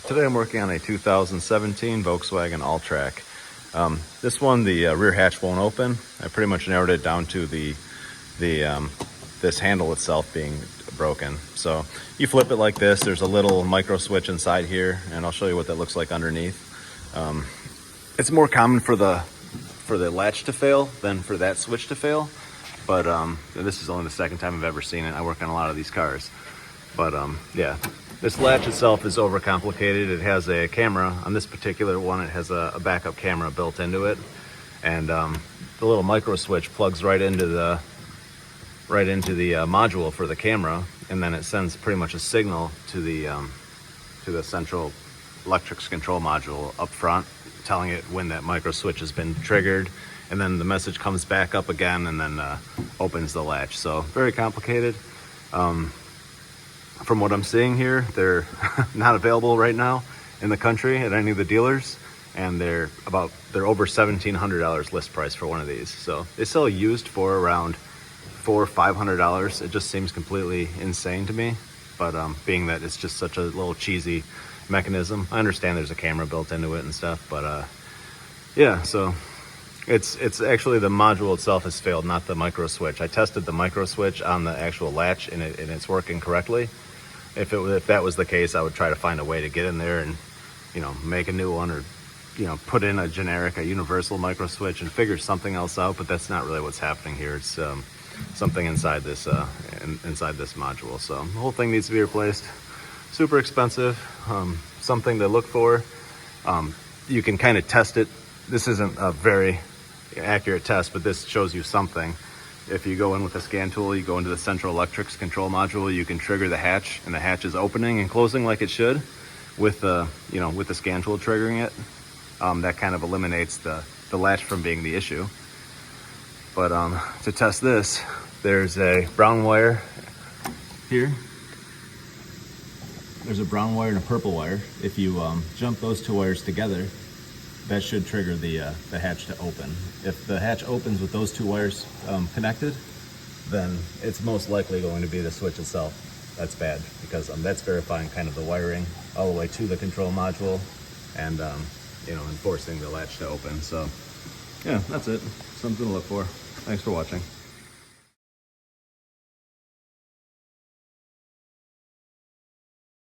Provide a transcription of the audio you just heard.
Today I'm working on a 2017 Volkswagen All-Track. This one, the rear hatch won't open. I pretty much narrowed it down to this handle itself being broken. So you flip it like this. There's a little micro switch inside here, and I'll show you what that looks like underneath. It's more common for the latch to fail than for that switch to fail. But this is only the second time I've ever seen it. I work on a lot of these cars. But yeah, this latch itself is overcomplicated. It has a camera. On this particular one, it has a backup camera built into it. And the little micro switch plugs right into the module for the camera. And then it sends pretty much a signal to the central electrics control module up front, telling it when that micro switch has been triggered. And then the message comes back up again and then opens the latch. So very complicated. From what I'm seeing here, they're not available right now in the country at any of the dealers, and they're over $1,700 list price for one of these. So they sell used for around $400 or $500. It just seems completely insane to me. But being that it's just such a little cheesy mechanism, I understand there's a camera built into it and stuff. But yeah, so it's actually the module itself has failed, not the micro switch. I tested the micro switch on the actual latch, and it's working correctly. If that was the case, I would try to find a way to get in there and, make a new one, or, put in a universal micro switch and figure something else out. But that's not really what's happening here. It's something inside this module. So the whole thing needs to be replaced. Super expensive. Something to look for. You can kind of test it. This isn't a very accurate test, but this shows you something. If you go in with a scan tool, you go into the central electrics control module, you can trigger the hatch, and the hatch is opening and closing like it should with the scan tool triggering it. That kind of eliminates the latch from being the issue. But to test this, there's a brown wire here. There's a brown wire and a purple wire. If you jump those two wires together, that should trigger the hatch to open. If the hatch opens with those two wires connected, then it's most likely going to be the switch itself that's bad, because that's verifying kind of the wiring all the way to the control module and and forcing the latch to open. So yeah, that's it. Something to look for. Thanks for watching.